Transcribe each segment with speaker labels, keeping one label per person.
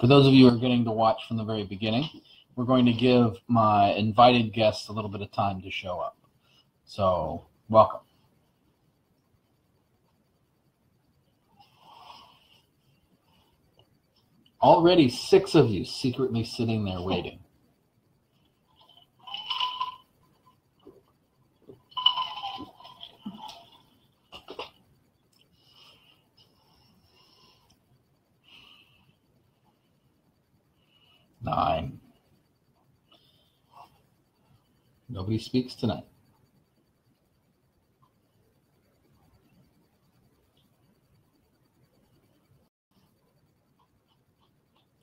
Speaker 1: For those of you who are getting to watch from the very beginning, we're going to give my invited guests a little bit of time to show up. So, welcome. Already 6 of you secretly sitting there waiting. Nine. Nobody speaks tonight.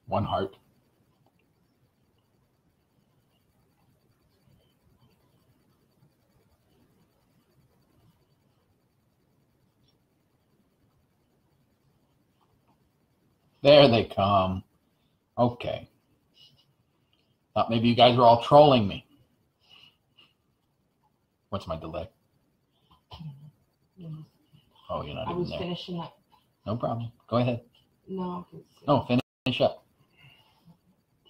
Speaker 1: One heart. There they come. Okay. Thought maybe you guys were all trolling me. What's my delay? Oh, you're not even there.
Speaker 2: I was finishing up.
Speaker 1: No problem. Go ahead.
Speaker 2: No,
Speaker 1: No, finish up.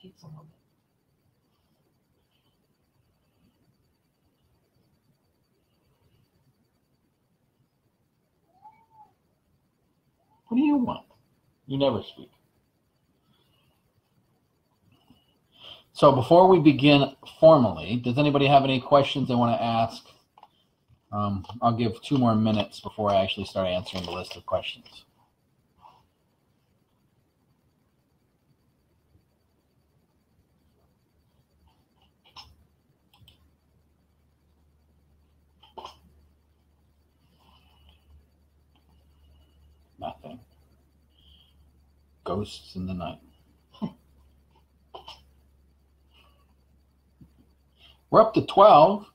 Speaker 2: Takes a moment.
Speaker 1: What do you want? You never speak. So before we begin formally, does anybody have any questions they want to ask? I'll give 2 more minutes before I actually start answering the list of questions. Nothing. Ghosts in the night. We're up to 12.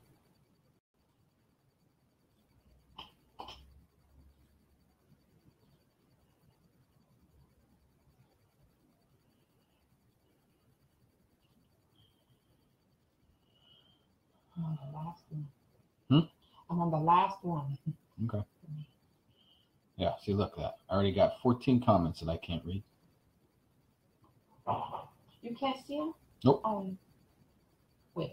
Speaker 2: I'm on the last one.
Speaker 1: Hmm?
Speaker 2: I'm on the last one.
Speaker 1: Okay. Yeah, see, look at that. I already got 14 comments that I can't read.
Speaker 2: You can't see them?
Speaker 1: Nope.
Speaker 2: Wait.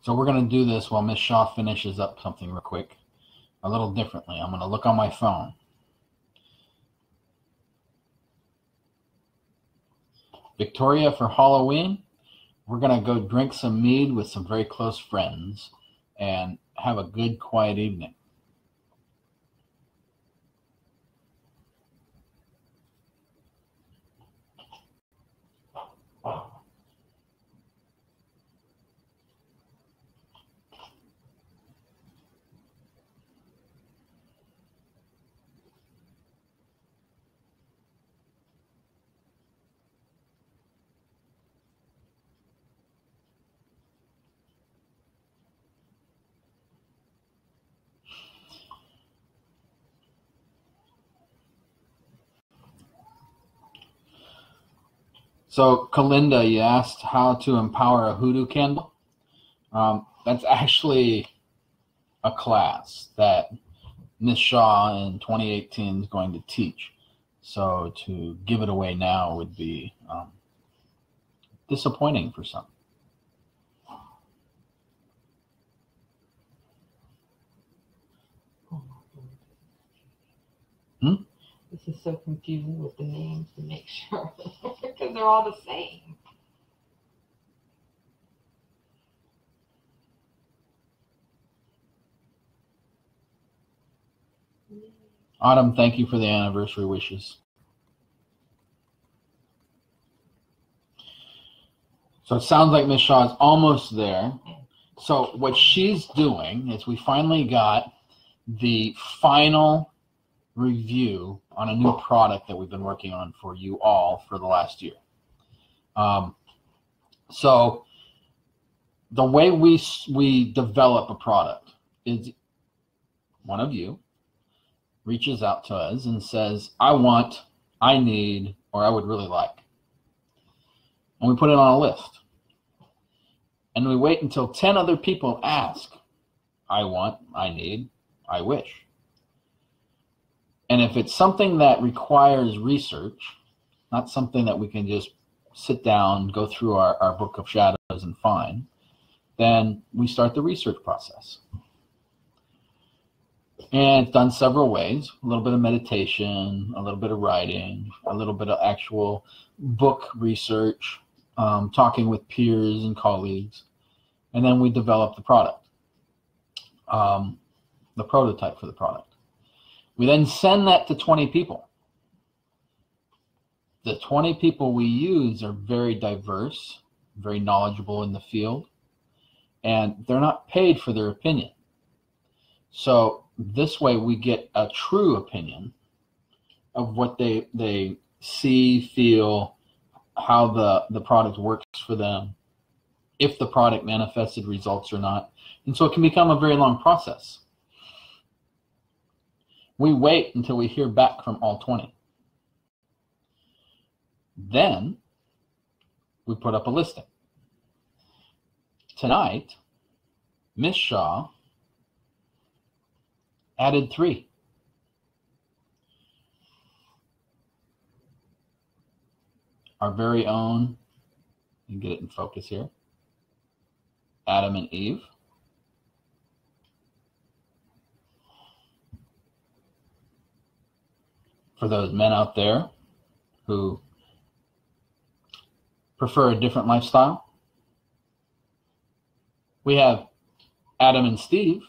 Speaker 1: So we're going to do this while Miss Shaw finishes up something real quick, a little differently. I'm going to look on my phone. Victoria, for Halloween, we're going to go drink some mead with some very close friends and have a good, quiet evening. So, Kalinda, you asked how to empower a hoodoo candle. That's actually a class that Ms. Shaw in 2018 is going to teach. So to give it away now would be disappointing for some.
Speaker 2: This is so confusing with the names to make sure, because they're all the same.
Speaker 1: Autumn, thank you for the anniversary wishes. So it sounds like Ms. Shaw is almost there. So what she's doing is we finally got the final review on a new product that we've been working on for you all for the last year. So the way we develop a product is one of you reaches out to us and says, I want, I need, or I would really like. And we put it on a list. And we wait until 10 other people ask, I want, I need, I wish. And if it's something that requires research, not something that we can just sit down, go through our book of shadows and find, then we start the research process. And it's done several ways: a little bit of meditation, a little bit of writing, a little bit of actual book research, talking with peers and colleagues, and then we develop the product, the prototype for the product. We then send that to 20 people. The 20 people we use are very diverse, very knowledgeable in the field, and they're not paid for their opinion. So this way we get a true opinion of what they see, feel, how the product works for them, if the product manifested results or not. And so it can become a very long process. We wait until we hear back from all 20. Then we put up a listing. Tonight, Miss Shaw added 3. Our very own, you can get it in focus here, Adam and Eve. For those men out there who prefer a different lifestyle, we have Adam and Steve.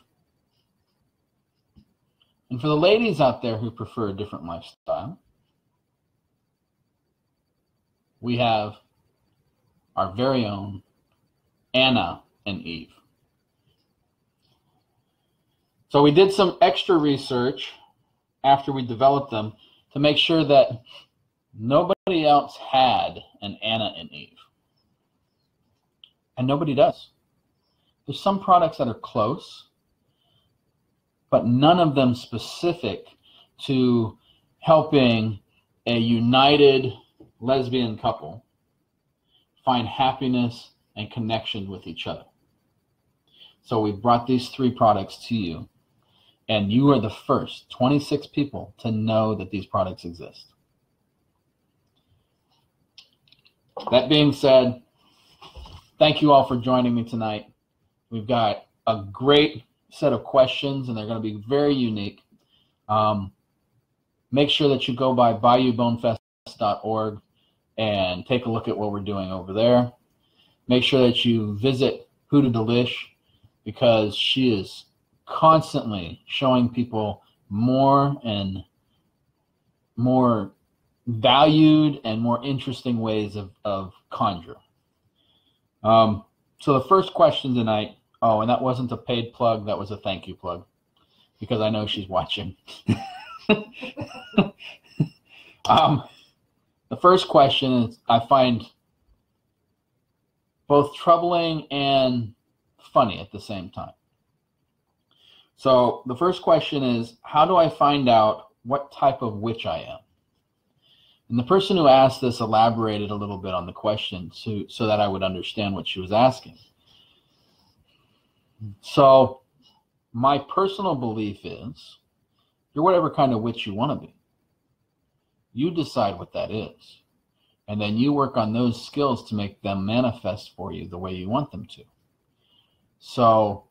Speaker 1: And for the ladies out there who prefer a different lifestyle, we have our very own Anna and Eve. So we did some extra research after we developed them to make sure that nobody else had an Anna and Eve. And nobody does. There's some products that are close, but none of them specific to helping a united lesbian couple find happiness and connection with each other. So we brought these 3 products to you, and you are the first 26 people to know that these products exist. That being said, thank you all for joining me tonight. We've got a great set of questions, and they're going to be very unique. Make sure that you go by BayouBoneFest.org and take a look at what we're doing over there. Make sure that you visit Hoodoo Delish, because she is constantly showing people more and more valued and more interesting ways of conjure. So the first question tonight, oh, and that wasn't a paid plug, that was a thank you plug, because I know she's watching. The first question is, I find both troubling and funny at the same time. So the first question is, how do I find out what type of witch I am? And the person who asked this elaborated a little bit on the question so that I would understand what she was asking. So my personal belief is, you're whatever kind of witch you want to be. You decide what that is. And then you work on those skills to make them manifest for you the way you want them to. So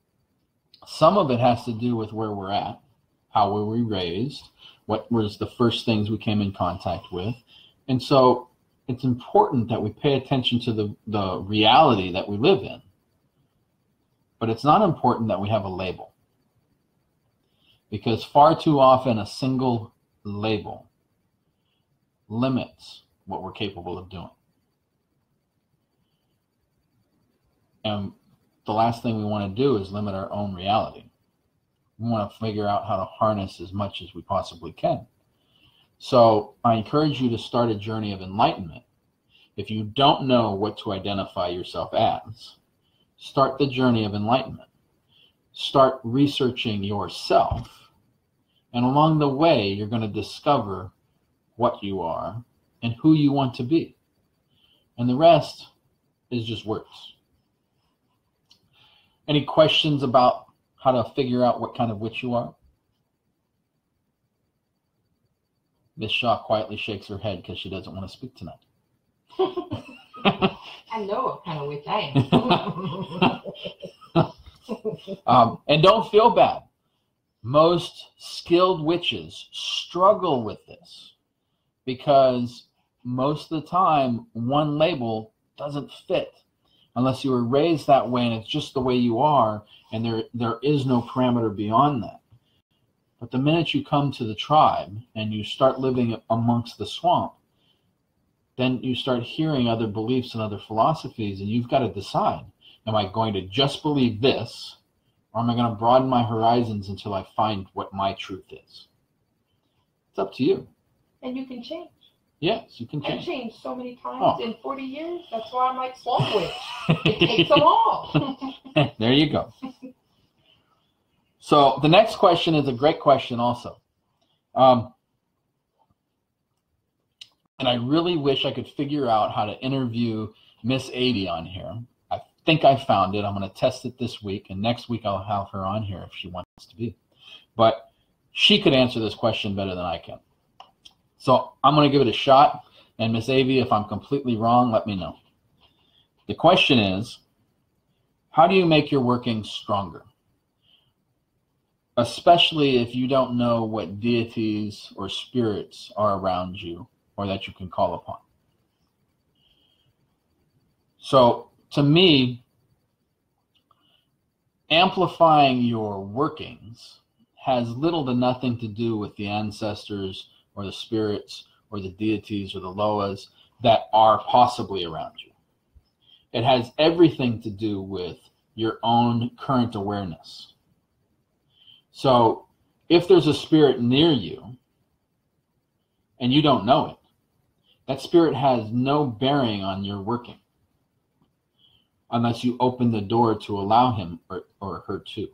Speaker 1: some of it has to do with where we're at, how were we raised, what was the first things we came in contact with. And so it's important that we pay attention to the reality that we live in. But it's not important that we have a label. Because far too often a single label limits what we're capable of doing. And the last thing we want to do is limit our own reality. We want to figure out how to harness as much as we possibly can. So I encourage you to start a journey of enlightenment. If you don't know what to identify yourself as, start the journey of enlightenment. Start researching yourself. And along the way, you're going to discover what you are and who you want to be. And the rest is just words. Any questions about how to figure out what kind of witch you are? Miss Shaw quietly shakes her head because she doesn't want to speak tonight.
Speaker 2: I know what kind of witch I am.
Speaker 1: And don't feel bad. Most skilled witches struggle with this because most of the time one label doesn't fit unless you were raised that way and it's just the way you are and there is no parameter beyond that. But the minute you come to the tribe and you start living amongst the swamp, then you start hearing other beliefs and other philosophies, and you've got to decide, am I going to just believe this, or am I going to broaden my horizons until I find what my truth is? It's up to you.
Speaker 2: And you can change.
Speaker 1: Yes, you can
Speaker 2: I've
Speaker 1: change.
Speaker 2: changed so many times in 40 years. That's why I'm like Swamp Witch. It takes them all.
Speaker 1: There you go. So the next question is a great question also. And I really wish I could figure out how to interview Miss Adi on here. I think I found it. I'm going to test it this week, and next week I'll have her on here if she wants to be. But she could answer this question better than I can. So I'm going to give it a shot, and Miss Avi, if I'm completely wrong, let me know. The question is, how do you make your working stronger? Especially if you don't know what deities or spirits are around you or that you can call upon. So to me, amplifying your workings has little to nothing to do with the ancestors or the spirits or the deities or the Loas that are possibly around you. It has everything to do with your own current awareness. So if there's a spirit near you and you don't know it, that spirit has no bearing on your working unless you open the door to allow him or her to.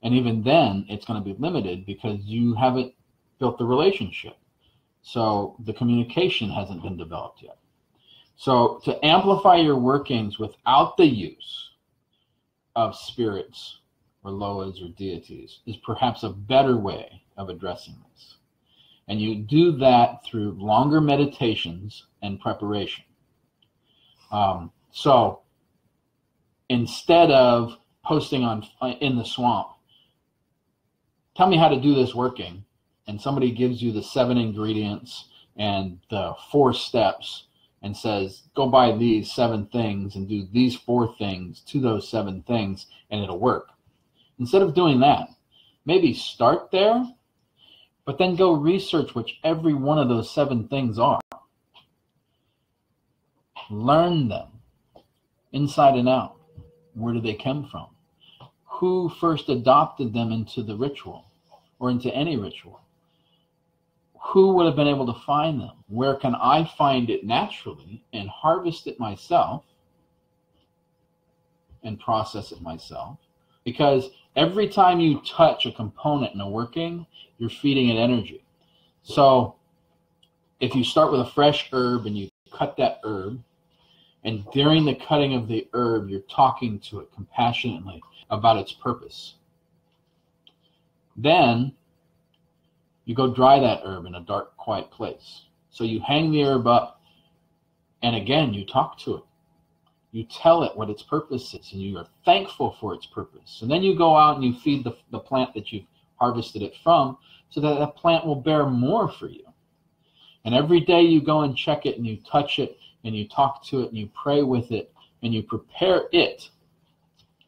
Speaker 1: And even then, it's going to be limited because you haven't built the relationship. So the communication hasn't been developed yet. So to amplify your workings without the use of spirits or Loas or deities is perhaps a better way of addressing this. And you do that through longer meditations and preparation. So instead of posting on in the swamp, tell me how to do this working, and somebody gives you the 7 ingredients and the 4 steps and says, go buy these 7 things and do these 4 things to those 7 things and it'll work. Instead of doing that, maybe start there, but then go research which every one of those 7 things are. Learn them inside and out. Where do they come from? Who first adopted them into the ritual or into any ritual? Who would have been able to find them? Where can I find it naturally and harvest it myself and process it myself? Because every time you touch a component in a working, you're feeding it energy. So if you start with a fresh herb and you cut that herb, and during the cutting of the herb, you're talking to it compassionately about its purpose. Then you go dry that herb in a dark, quiet place. So you hang the herb up, and again, you talk to it. You tell it what its purpose is, and you are thankful for its purpose. And then you go out and you feed the plant that you've harvested it from, so that that plant will bear more for you. And every day you go and check it, and you touch it, and you talk to it, and you pray with it, and you prepare it.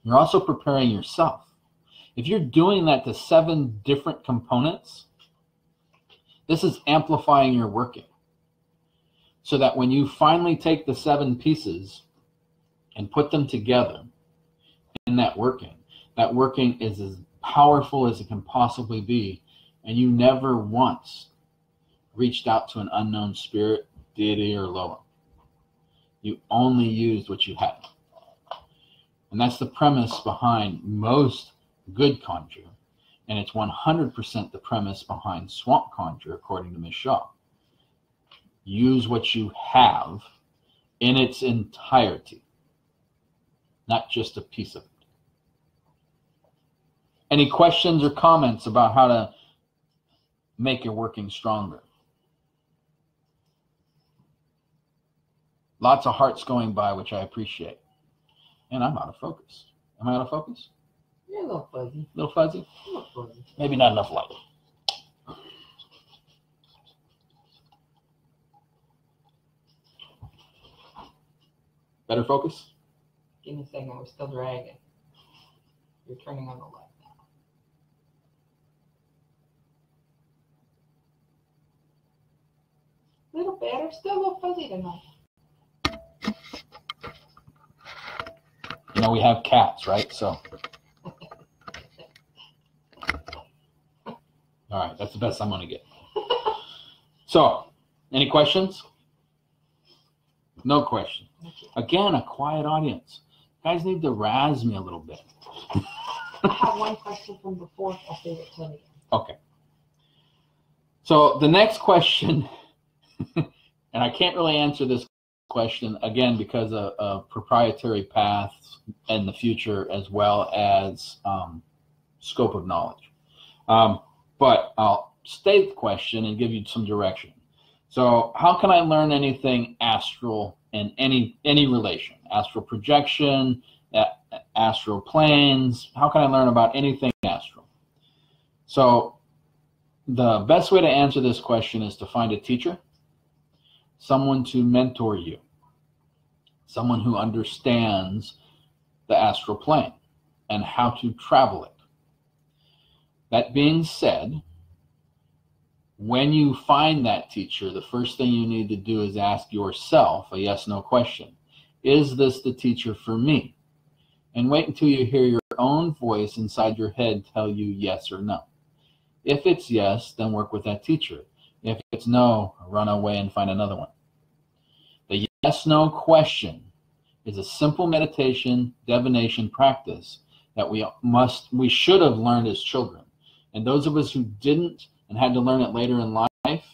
Speaker 1: You're also preparing yourself. If you're doing that to 7 different components, this is amplifying your working. So that when you finally take the 7 pieces and put them together in that working is as powerful as it can possibly be, and you never once reached out to an unknown spirit, deity, or Loa. You only used what you had. And that's the premise behind most good conjure. And it's 100% the premise behind swamp conjure, according to Miss Shaw. Use what you have in its entirety, not just a piece of it. Any questions or comments about how to make your working stronger? Lots of hearts going by, which I appreciate. And I'm out of focus. Am I out of focus?
Speaker 2: You're a little fuzzy.
Speaker 1: A little fuzzy?
Speaker 2: A little fuzzy.
Speaker 1: Maybe not enough light. Better focus?
Speaker 2: Give me a second. We're still dragging. You're turning on the light now. A little better. Still a little fuzzy tonight.
Speaker 1: You know, we have cats, right? So. All right, that's the best I'm going to get. So, any questions? No question. Again, a quiet audience. You guys need to razz me a little bit.
Speaker 2: I have one question from before. I'll save it till the end.
Speaker 1: Okay. So the next question, and I can't really answer this question, again, because of proprietary paths in the future as well as scope of knowledge. But I'll state the question and give you some direction. So how can I learn anything astral in any relation? Astral projection, astral planes. How can I learn about anything astral? So the best way to answer this question is to find a teacher, someone to mentor you, someone who understands the astral plane and how to travel it. That being said, when you find that teacher, the first thing you need to do is ask yourself a yes/no question. Is this the teacher for me? And wait until you hear your own voice inside your head tell you yes or no. If it's yes, then work with that teacher. If it's no, run away and find another one. The yes/no question is a simple meditation, divination practice that we should have learned as children. And those of us who didn't and had to learn it later in life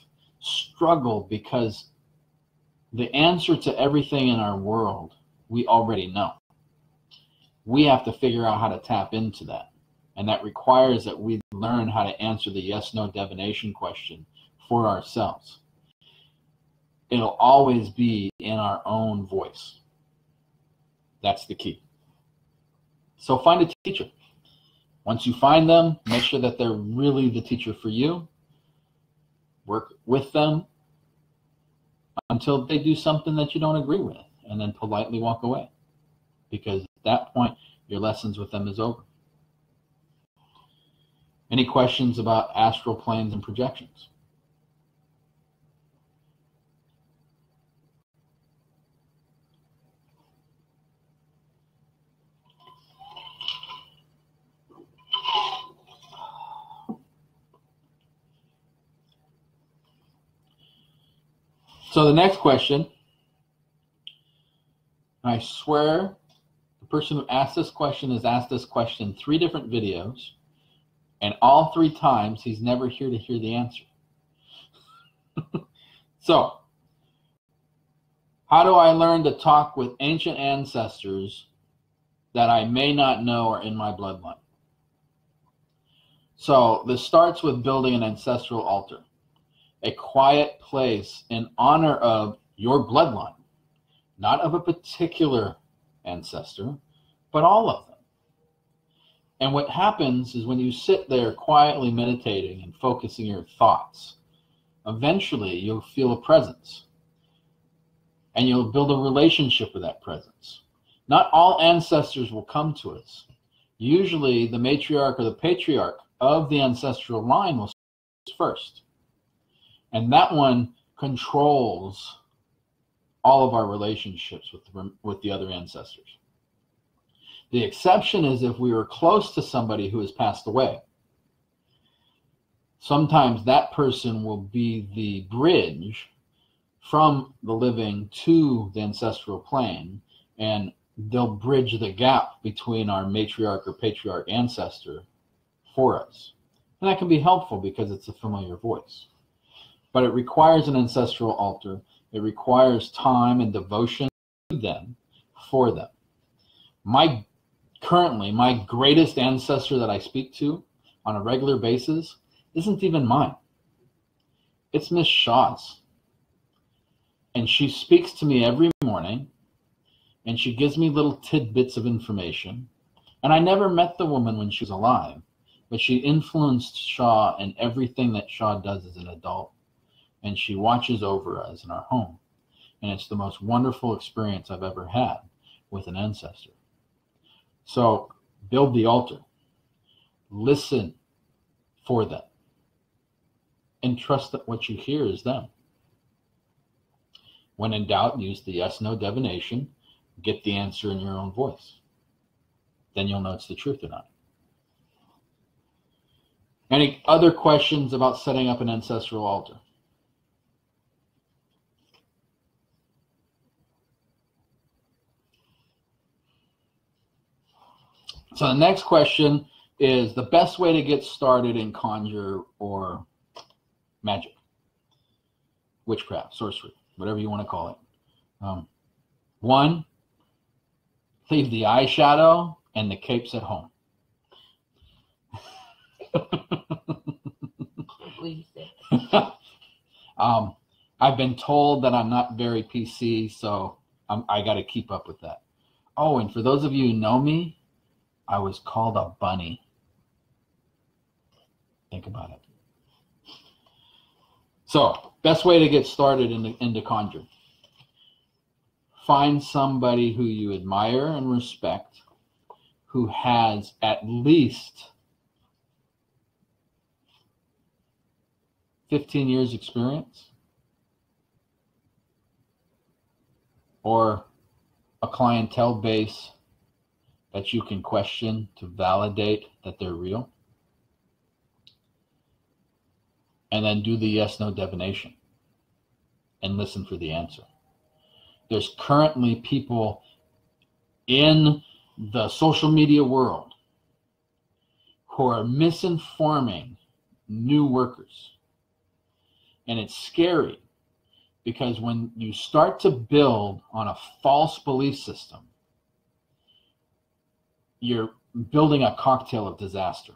Speaker 1: struggle because the answer to everything in our world we already know. We have to figure out how to tap into that. And that requires that we learn how to answer the yes/no divination question for ourselves. It'll always be in our own voice. That's the key. So find a teacher. Once you find them, make sure that they're really the teacher for you. Work with them until they do something that you don't agree with, and then politely walk away. Because at that point, your lessons with them is over. Any questions about astral planes and projections? So the next question, I swear the person who asked this question has asked this question in 3 different videos, and all 3 times he's never here to hear the answer. So, how do I learn to talk with ancient ancestors that I may not know are in my bloodline? So this starts with building an ancestral altar. A quiet place in honor of your bloodline, not of a particular ancestor, but all of them. And what happens is when you sit there quietly meditating and focusing your thoughts, eventually you'll feel a presence and you'll build a relationship with that presence. Not all ancestors will come to us. Usually the matriarch or the patriarch of the ancestral line will first. And that one controls all of our relationships with the other ancestors. The exception is if we were close to somebody who has passed away. Sometimes that person will be the bridge from the living to the ancestral plane, and they'll bridge the gap between our matriarch or patriarch ancestor for us. And that can be helpful because it's a familiar voice. But it requires an ancestral altar. It requires time and devotion to them, for them. My currently, my greatest ancestor that I speak to on a regular basis isn't even mine. It's Miss Shaw's. And she speaks to me every morning, and she gives me little tidbits of information. And I never met the woman when she was alive, but she influenced Shaw in everything that Shaw does as an adult. And she watches over us in our home. And it's the most wonderful experience I've ever had with an ancestor. So build the altar. Listen for them. And trust that what you hear is them. When in doubt, use the yes-no divination. Get the answer in your own voice. Then you'll know it's the truth or not. Any other questions about setting up an ancestral altar? So the next question is the best way to get started in conjure or magic, witchcraft, sorcery, whatever you want to call it. One, leave the eyeshadow and the capes at home. I've been told that I'm not very PC, so I got to keep up with that. Oh, and for those of you who know me, I was called a bunny. Think about it. So, best way to get started into conjure. Find somebody who you admire and respect, who has at least 15 years experience, or a clientele base that you can question to validate that they're real. And then do the yes-no divination and listen for the answer. There's currently people in the social media world who are misinforming new workers. And it's scary because when you start to build on a false belief system, you're building a cocktail of disaster.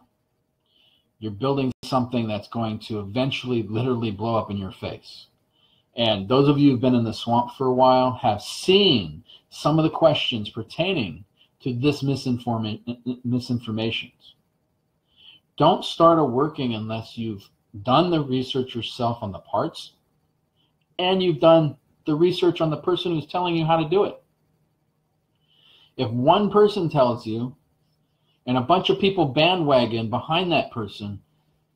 Speaker 1: You're building something that's going to eventually literally blow up in your face. And those of you who've been in the swamp for a while have seen some of the questions pertaining to this misinformation. Don't start a working unless you've done the research yourself on the parts and you've done the research on the person who's telling you how to do it. If one person tells you and a bunch of people bandwagon behind that person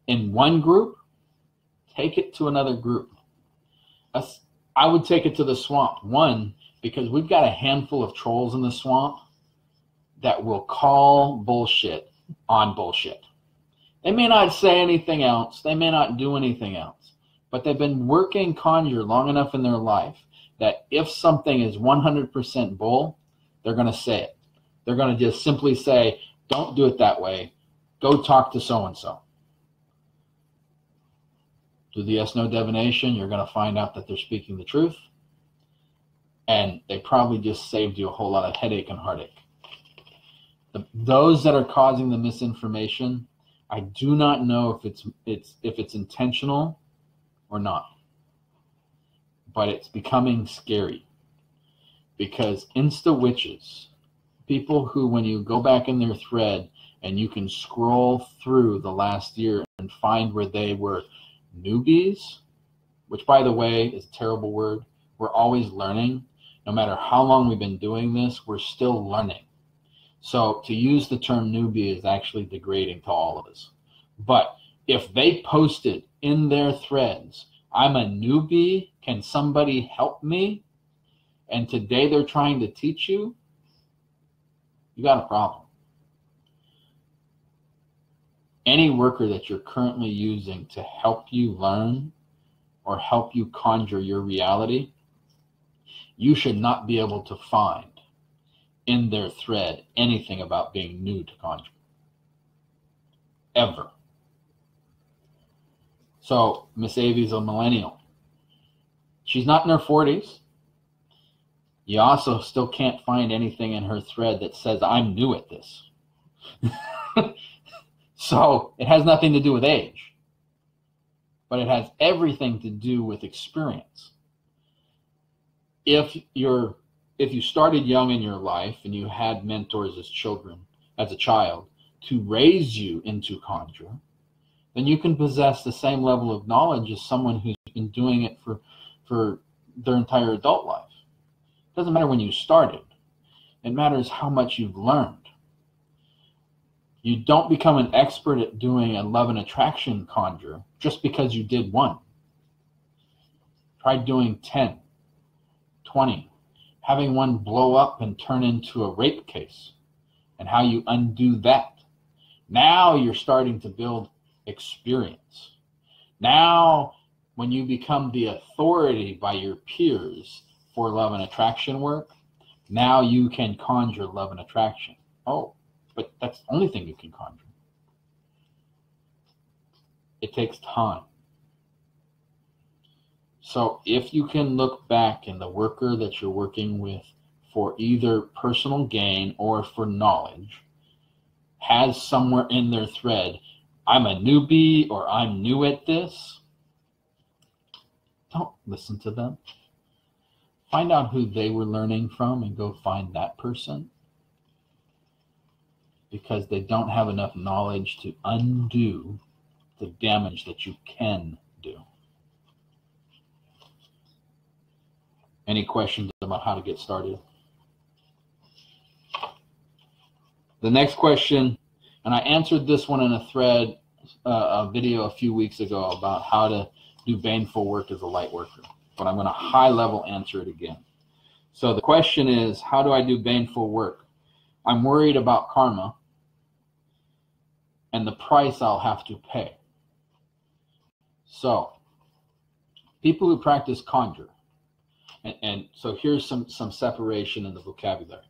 Speaker 1: in one group, take it to another group. I would take it to the swamp. One, because we've got a handful of trolls in the swamp that will call bullshit on bullshit. They may not say anything else. They may not do anything else. But they've been working conjure long enough in their life that if something is 100% bull, they're going to say it. They're going to just simply say, don't do it that way. Go talk to so-and-so. Do the yes-no divination. You're going to find out that they're speaking the truth. And they probably just saved you a whole lot of headache and heartache. Those that are causing the misinformation, I do not know if it's intentional or not. But it's becoming scary. Because Insta witches, people who, when you go back in their thread and you can scroll through the last year and find where they were newbies, which by the way is a terrible word. We're always learning. No matter how long we've been doing this, we're still learning. So to use the term newbie is actually degrading to all of us. But if they posted in their threads, I'm a newbie, can somebody help me? And today they're trying to teach you, you got a problem. Any worker that you're currently using to help you learn or help you conjure your reality, you should not be able to find in their thread anything about being new to conjure. Ever. So Miss Avi's a millennial. She's not in her 40s. You also still can't find anything in her thread that says, I'm new at this. So it has nothing to do with age, but it has everything to do with experience. If you started young in your life and you had mentors as a child, to raise you into conjure, then you can possess the same level of knowledge as someone who's been doing it for their entire adult life. It doesn't matter when you started. It matters how much you've learned. You don't become an expert at doing a love and attraction conjure just because you did one. Try doing 10, 20, having one blow up and turn into a rape case, and how you undo that. Now you're starting to build experience. Now, when you become the authority by your peers for love and attraction work, now you can conjure love and attraction. Oh, but that's the only thing you can conjure. It takes time. So if you can look back in the worker that you're working with for either personal gain or for knowledge, has somewhere in their thread, I'm a newbie or I'm new at this, don't listen to them. Find out who they were learning from and go find that person, because they don't have enough knowledge to undo the damage that you can do. Any questions about how to get started? The next question, and I answered this one in a thread, a video a few weeks ago about how to do baneful work as a light worker, but I'm going to high level answer it again. So the question is, how do I do baneful work? I'm worried about karma and the price I'll have to pay. So people who practice conjure, and so here's some separation in the vocabulary.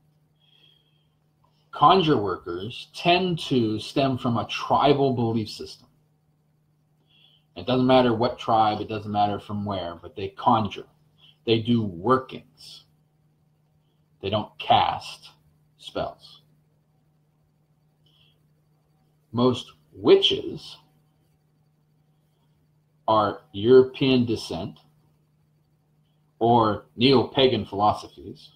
Speaker 1: Conjure workers tend to stem from a tribal belief system. It doesn't matter what tribe, it doesn't matter from where, but they conjure. They do workings. They don't cast spells. Most witches are European descent or neo-pagan philosophies,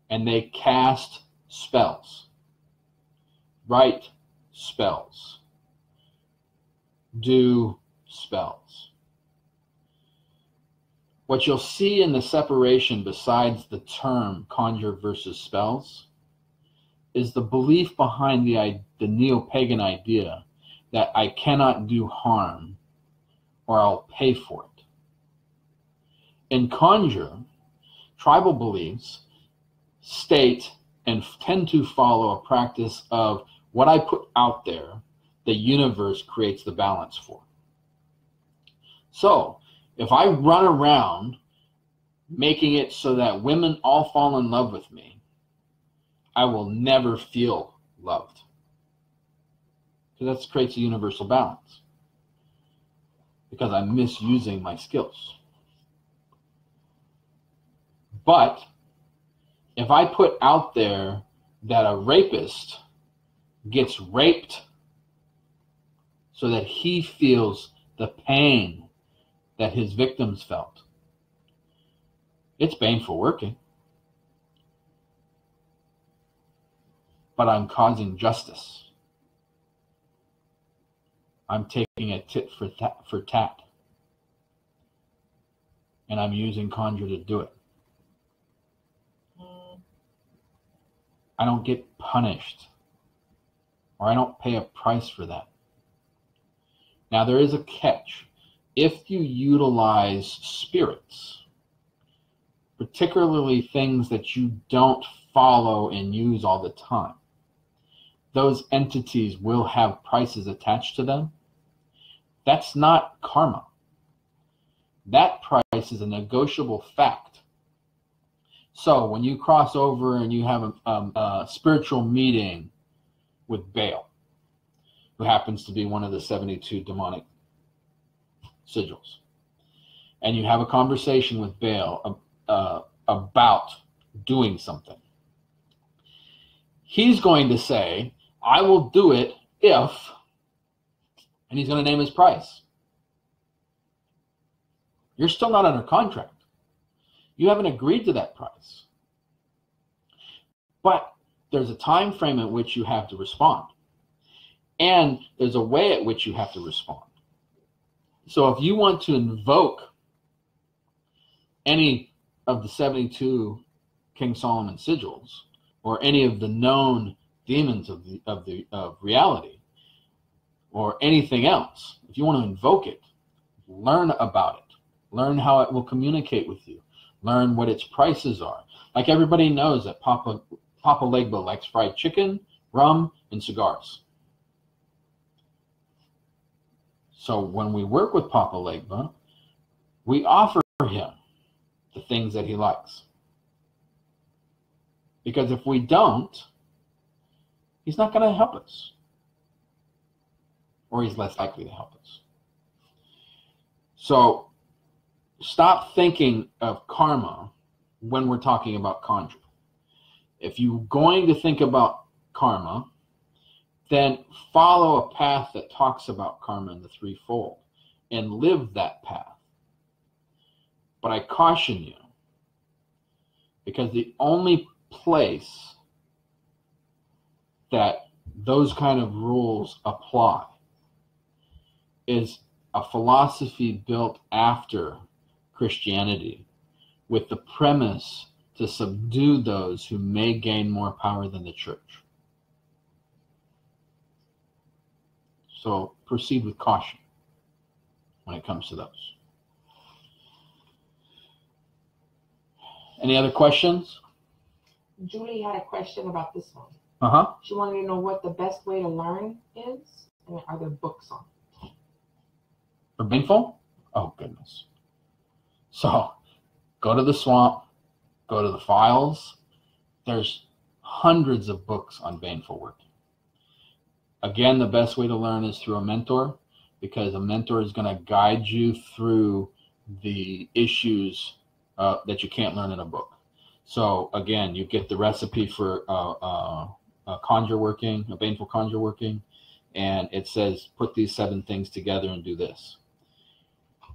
Speaker 1: and they cast spells, write spells, do spells. What you'll see in the separation, besides the term conjure versus spells, is the belief behind the neo-pagan idea that I cannot do harm or I'll pay for it. In conjure, tribal beliefs state and tend to follow a practice of what I put out there, the universe creates the balance for. So if I run around making it so that women all fall in love with me, I will never feel loved, because that creates a universal balance, because I'm misusing my skills. But if I put out there that a rapist gets raped so that he feels the pain that his victims felt, it's baneful working. But I'm causing justice. I'm taking a tit for tat. And I'm using conjure to do it. I don't get punished, or I don't pay a price for that. Now there is a catch. If you utilize spirits, particularly things that you don't follow and use all the time, those entities will have prices attached to them. That's not karma. That price is a negotiable fact. So when you cross over and you have a spiritual meeting with Baal, who happens to be one of the 72 demonic sigils, and you have a conversation with Baal about doing something. He's going to say, I will do it if, and he's going to name his price. You're still not under contract. You haven't agreed to that price. But there's a time frame at which you have to respond. And there's a way at which you have to respond. So if you want to invoke any of the 72 King Solomon sigils, or any of the known demons of reality, or anything else, if you want to invoke it, learn about it. Learn how it will communicate with you. Learn what its prices are. Like everybody knows that Papa Legba likes fried chicken, rum, and cigars. So when we work with Papa Legba, we offer him the things that he likes. Because if we don't, he's not going to help us. Or he's less likely to help us. So stop thinking of karma when we're talking about conjuring. If you're going to think about karma, then follow a path that talks about karma in the threefold and live that path. But I caution you, because the only place that those kind of rules apply is a philosophy built after Christianity with the premise to subdue those who may gain more power than the church. So proceed with caution when it comes to those. Any other questions?
Speaker 2: Julie had a question about this one.
Speaker 1: Uh-huh.
Speaker 2: She wanted to know what the best way to learn is, and are there books on it?
Speaker 1: For Baneful? Oh, goodness. So go to the swamp, go to the files. There's hundreds of books on Baneful working. Again, the best way to learn is through a mentor, because a mentor is going to guide you through the issues that you can't learn in a book. So again, you get the recipe for a conjure working, a Baneful conjure working, and it says, put these 7 things together and do this.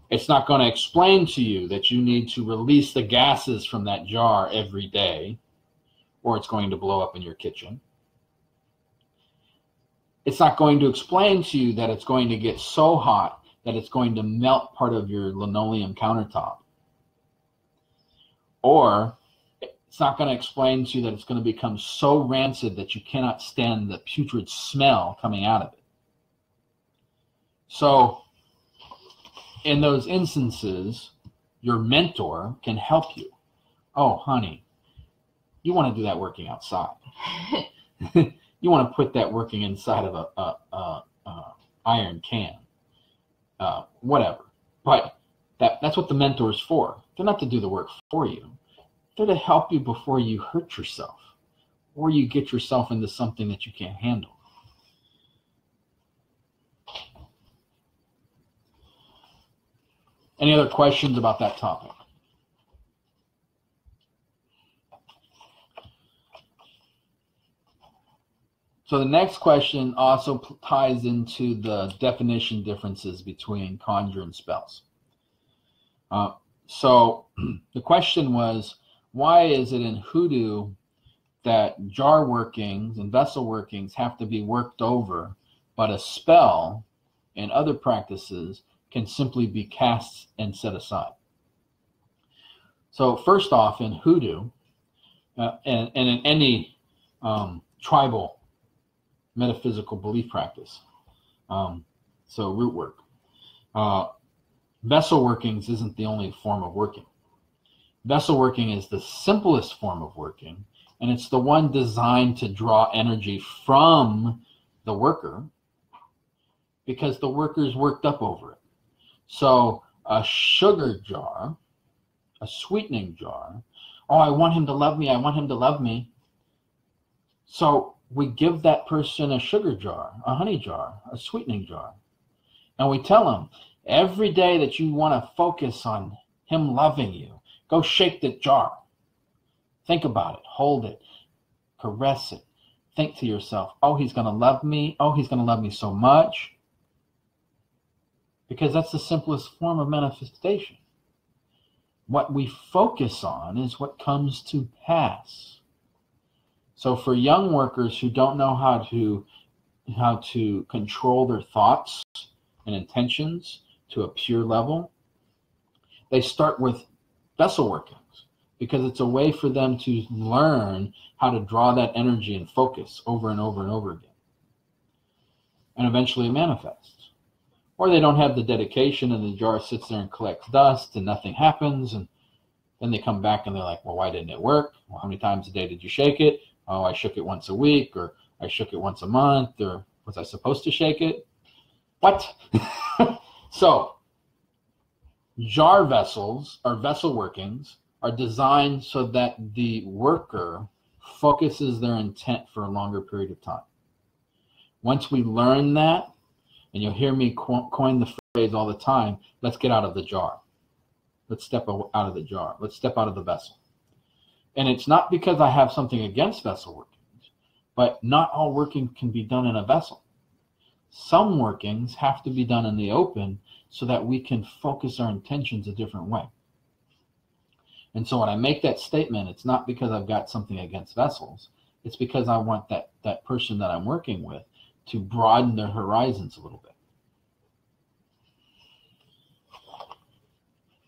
Speaker 1: It's not going to explain to you that you need to release the gases from that jar every day, or it's going to blow up in your kitchen. It's not going to explain to you that it's going to get so hot that it's going to melt part of your linoleum countertop. Or it's not going to explain to you that it's going to become so rancid that you cannot stand the putrid smell coming out of it. So in those instances, your mentor can help you. Oh, honey, you want to do that working outside. You want to put that working inside of a iron can, whatever. But that's what the mentor is for. They're not to do the work for you. They're to help you before you hurt yourself or you get yourself into something that you can't handle. Any other questions about that topic? So the next question also ties into the definition differences between conjure and spells. So the question was, why is it in hoodoo that jar workings and vessel workings have to be worked over, but a spell and other practices can simply be cast and set aside? So first off, in hoodoo, and in any tribal metaphysical belief practice, so root work, vessel workings isn't the only form of working. Vessel working is the simplest form of working, and it's the one designed to draw energy from the worker because the worker's worked up over it. So a sugar jar, a sweetening jar, oh, I want him to love me, I want him to love me. So we give that person a sugar jar, a honey jar, a sweetening jar. And we tell him, every day that you want to focus on him loving you, go shake the jar. Think about it. Hold it. Caress it. Think to yourself, oh, he's going to love me. Oh, he's going to love me so much. Because that's the simplest form of manifestation. What we focus on is what comes to pass. So for young workers who don't know how to control their thoughts and intentions to a pure level, they start with vessel workings because it's a way for them to learn how to draw that energy and focus over and over and over again. And eventually it manifests. Or they don't have the dedication and the jar sits there and collects dust and nothing happens. And then they come back and they're like, well, why didn't it work? Well, how many times a day did you shake it? Oh, I shook it once a week, or I shook it once a month, or was I supposed to shake it? What? So jar vessels or vessel workings are designed so that the worker focuses their intent for a longer period of time. Once we learn that, and you'll hear me coin the phrase all the time, let's get out of the jar. Let's step out of the jar. Let's step out of the vessel. And it's not because I have something against vessel workings, but not all working can be done in a vessel. Some workings have to be done in the open so that we can focus our intentions a different way. And so when I make that statement, it's not because I've got something against vessels. It's because I want that person that I'm working with to broaden their horizons a little bit.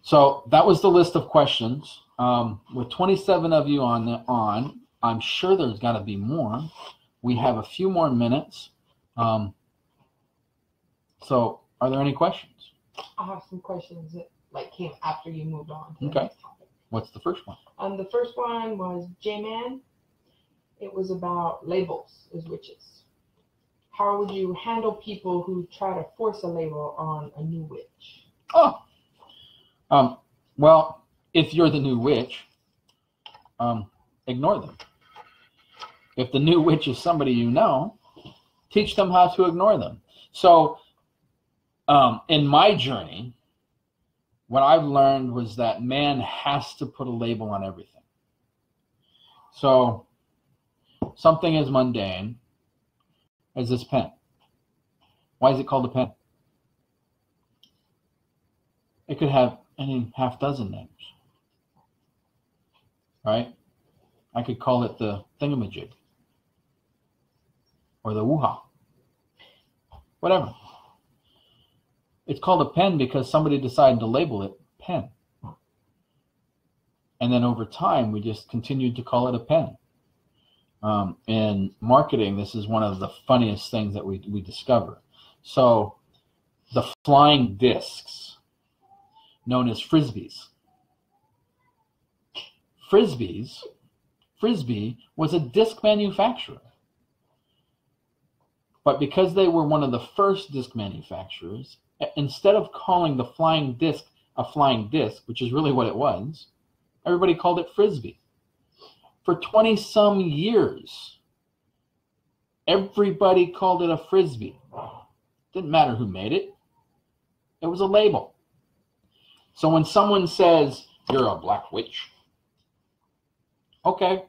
Speaker 1: So that was the list of questions. With 27 of you on, I'm sure there's got to be more. We have a few more minutes. So are there any questions?
Speaker 2: I have some questions that came after you moved on to the
Speaker 1: Okay.
Speaker 2: next topic.
Speaker 1: What's the first one?
Speaker 2: The first one was J-Man. It was about labels as witches. How would you handle people who try to force a label on a new witch?
Speaker 1: Well, if you're the new witch, ignore them. If the new witch is somebody you know, teach them how to ignore them. So in my journey, what I've learned was that man has to put a label on everything. So something as mundane as this pen. Why is it called a pen? It could have any half dozen names, right? I could call it the thingamajig or the woo-ha, whatever. It's called a pen because somebody decided to label it pen. And then over time, we just continued to call it a pen. In marketing, this is one of the funniest things that we discover. So the flying discs, known as frisbees. Frisbee was a disc manufacturer. But because they were one of the first disc manufacturers, instead of calling the flying disc a flying disc, which is really what it was, everybody called it Frisbee. For 20-some years, everybody called it a Frisbee. Didn't matter who made it. It was a label. So when someone says, you're a black witch, okay.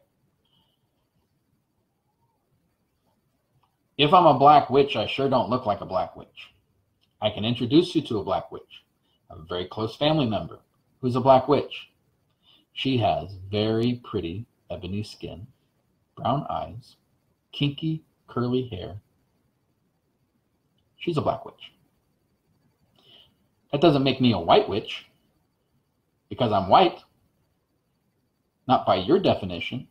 Speaker 1: If I'm a black witch, I sure don't look like a black witch. I can introduce you to a black witch. I have a very close family member who's a black witch. She has very pretty ebony skin, brown eyes, kinky, curly hair. She's a black witch. That doesn't make me a white witch because I'm white, not by your definition.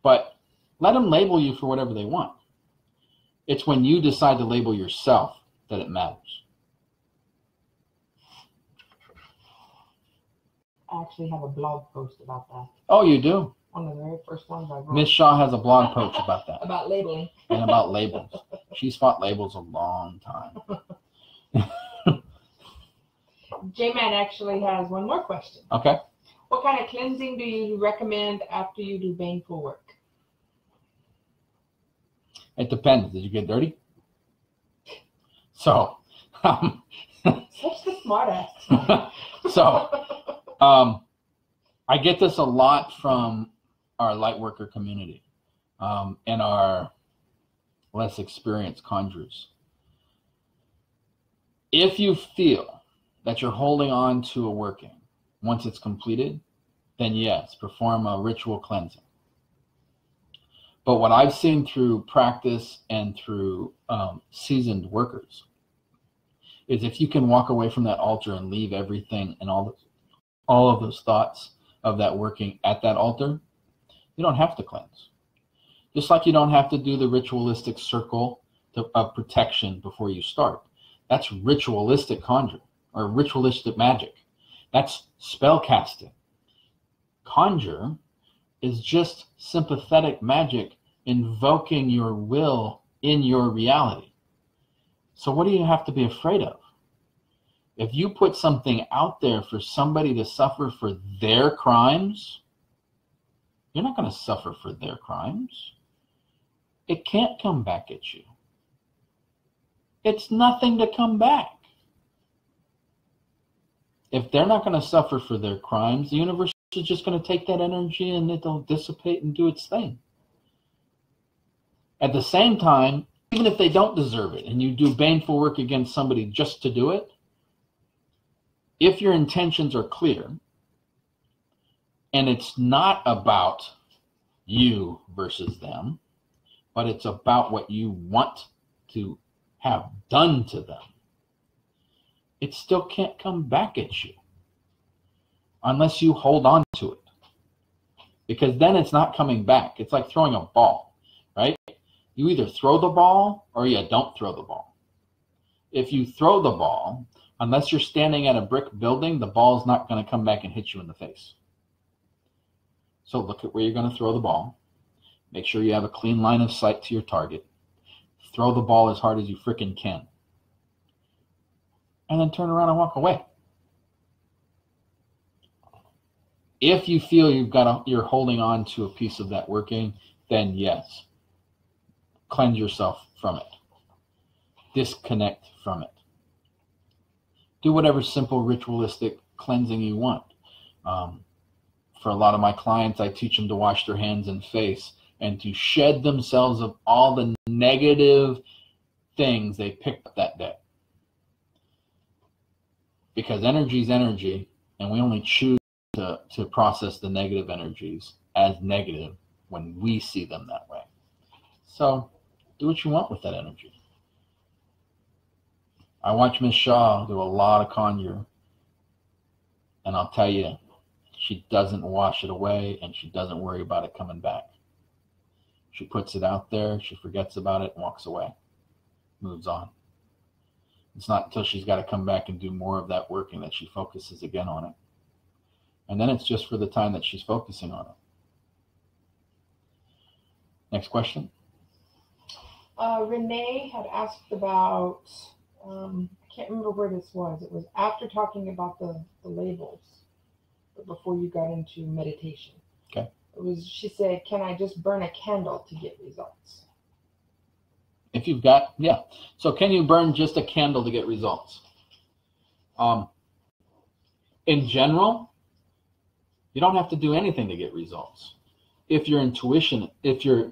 Speaker 1: But let them label you for whatever they want. It's when you decide to label yourself that it matters.
Speaker 2: I actually have a blog post about that.
Speaker 1: Oh, you do?
Speaker 2: One of the very first ones I wrote.
Speaker 1: Miss Shaw has a blog post about that.
Speaker 2: About labeling.
Speaker 1: And about labels. She's fought labels a long time.
Speaker 2: J-Man actually has one more question.
Speaker 1: Okay.
Speaker 2: What kind of cleansing do you recommend after you do baneful work?
Speaker 1: It depends. Did you get dirty? So,
Speaker 2: Such the smart ass.
Speaker 1: I get this a lot from our light worker community and our less experienced conjurers. If you feel that you're holding on to a working once it's completed, then yes, perform a ritual cleansing. But what I've seen through practice and through seasoned workers is if you can walk away from that altar and leave everything and all of those thoughts of that working at that altar, you don't have to cleanse. Just like you don't have to do the ritualistic circle of protection before you start. That's ritualistic conjure or ritualistic magic. That's spell casting. Conjure is just sympathetic magic invoking your will in your reality. So what do you have to be afraid of? If you put something out there for somebody to suffer for their crimes, you're not going to suffer for their crimes. It can't come back at you. It's nothing to come back. If they're not going to suffer for their crimes, the universe is just going to take that energy and it'll dissipate and do its thing. At the same time, even if they don't deserve it and you do baneful work against somebody just to do it, if your intentions are clear and it's not about you versus them, but it's about what you want to have done to them, it still can't come back at you unless you hold on to it. Because then it's not coming back. It's like throwing a ball, right? You either throw the ball or you don't throw the ball. If you throw the ball, unless you're standing at a brick building, the ball's not going to come back and hit you in the face. So look at where you're going to throw the ball. Make sure you have a clean line of sight to your target. Throw the ball as hard as you frickin' can. And then turn around and walk away. If you feel you're holding on to a piece of that working, then yes, cleanse yourself from it. Disconnect from it. Do whatever simple ritualistic cleansing you want. For a lot of my clients, I teach them to wash their hands and face and to shed themselves of all the negative things they picked up that day. Because energy is energy, and we only choose to process the negative energies as negative when we see them that way. So do what you want with that energy. I watch Miss Shaw do a lot of conjure, and I'll tell you, she doesn't wash it away, and she doesn't worry about it coming back. She puts it out there, she forgets about it, and walks away, moves on. It's not until she's got to come back and do more of that working that she focuses again on it. And then it's just for the time that she's focusing on it. Next question.
Speaker 2: Renee had asked about, I can't remember where this was. It was after talking about the labels, but before you got into meditation.
Speaker 1: Okay.
Speaker 2: She said, can I just burn a candle to get results?
Speaker 1: If you've got, yeah. So can you burn just a candle to get results? In general, you don't have to do anything to get results. If your intuition, if your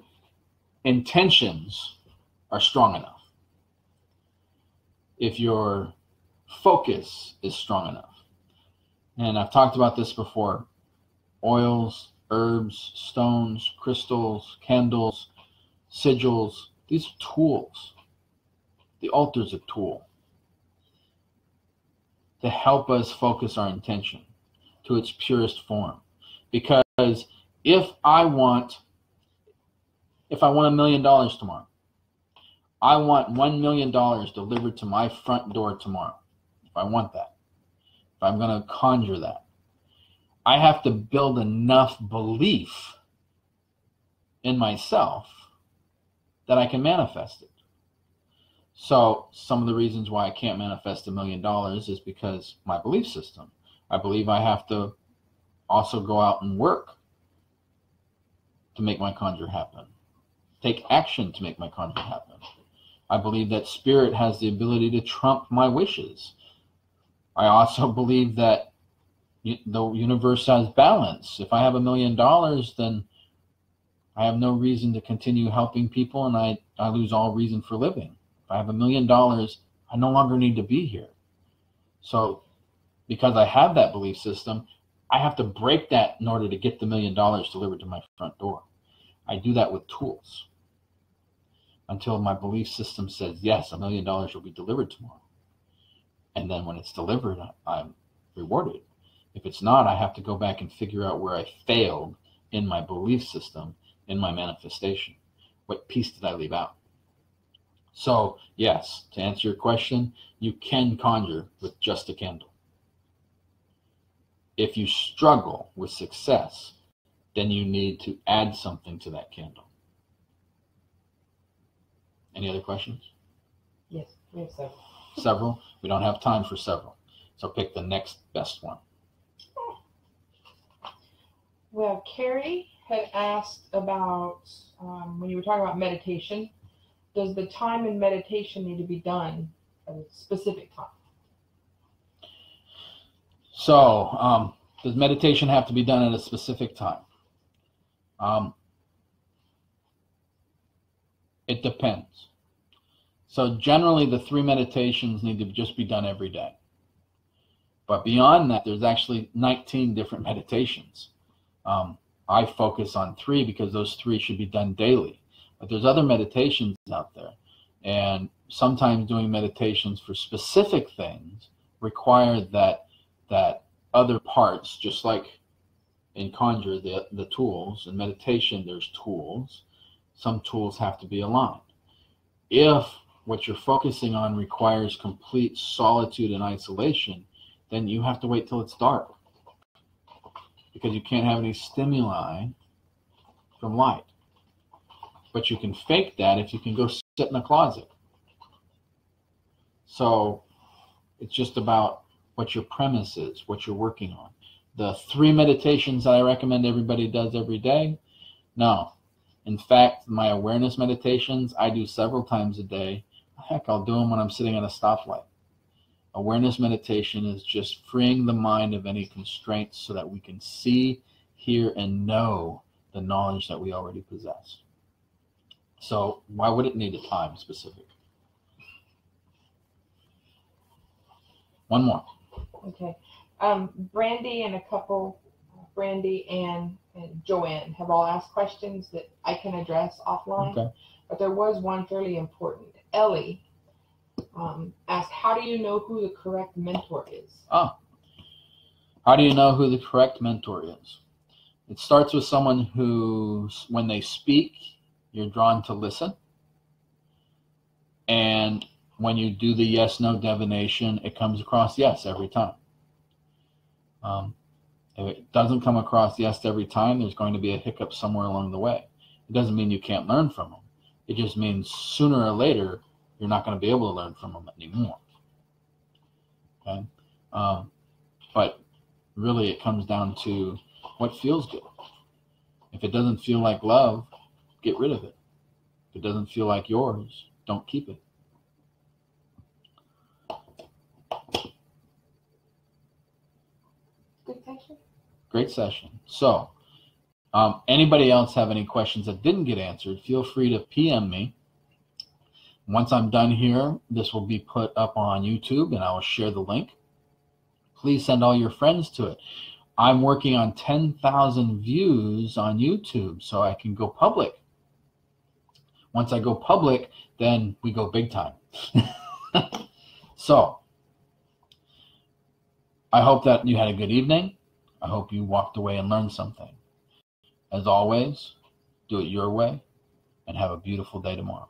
Speaker 1: intentions are strong enough, if your focus is strong enough. And I've talked about this before. Oils, herbs, stones, crystals, candles, sigils, these are tools. The altar's a tool to help us focus our intention to its purest form. Because if I want $1 million tomorrow, I want $1 million delivered to my front door tomorrow. If I want that, if I'm going to conjure that, I have to build enough belief in myself that I can manifest it. So some of the reasons why I can't manifest $1 million is because my belief system. I believe I have to also go out and work to make my conjure happen. Take action to make my conjure happen. I believe that spirit has the ability to trump my wishes. I also believe that, the universe has balance. If I have $1 million, then I have no reason to continue helping people, and I lose all reason for living. If I have $1 million, I no longer need to be here. So because I have that belief system, I have to break that in order to get the $1 million delivered to my front door. I do that with tools until my belief system says, yes, $1 million will be delivered tomorrow. And then when it's delivered, I'm rewarded. If it's not, I have to go back and figure out where I failed in my belief system, in my manifestation. What piece did I leave out? So yes, to answer your question, you can conjure with just a candle. If you struggle with success, then you need to add something to that candle. Any other questions?
Speaker 2: Yes, we have several.
Speaker 1: Several? We don't have time for several. So pick the next best one.
Speaker 2: Well, Carrie had asked about when you were talking about meditation, does the time in meditation need to be done at a specific time?
Speaker 1: So, does meditation have to be done at a specific time? It depends. So generally the 3 meditations need to just be done every day. But beyond that, there's actually 19 different meditations. I focus on 3 because those 3 should be done daily. But there's other meditations out there. And sometimes doing meditations for specific things require that other parts, just like in conjure, the tools, in meditation there's tools. Some tools have to be aligned. If what you're focusing on requires complete solitude and isolation, then you have to wait till it's dark, because you can't have any stimuli from light. But you can fake that if you can go sit in a closet. So it's just about what your premise is, what you're working on. The 3 meditations that I recommend everybody does every day, no. In fact, my awareness meditations, I do several times a day. Heck, I'll do them when I'm sitting at a stoplight. Awareness meditation is just freeing the mind of any constraints so that we can see, hear, and know the knowledge that we already possess. So why would it need a time specific? One more.
Speaker 2: Okay. Brandy and a couple, Brandy, Ann, and Joanne have all asked questions that I can address offline.
Speaker 1: Okay.
Speaker 2: But there was one fairly important. Ellie asked, how do you know who the correct mentor is?
Speaker 1: How do you know who the correct mentor is? It starts with someone who, when they speak, you're drawn to listen. And when you do the yes-no divination, it comes across yes every time. If it doesn't come across yes every time, there's going to be a hiccup somewhere along the way. It doesn't mean you can't learn from them. It just means sooner or later, you're not going to be able to learn from them anymore. Okay? But really, it comes down to what feels good. If it doesn't feel like love, get rid of it. If it doesn't feel like yours, don't keep it.
Speaker 2: Good session.
Speaker 1: Great session. So, anybody else have any questions that didn't get answered, feel free to PM me. Once I'm done here, this will be put up on YouTube, and I will share the link. Please send all your friends to it. I'm working on 10,000 views on YouTube, so I can go public. Once I go public, then we go big time. So, I hope that you had a good evening. I hope you walked away and learned something. As always, do it your way, and have a beautiful day tomorrow.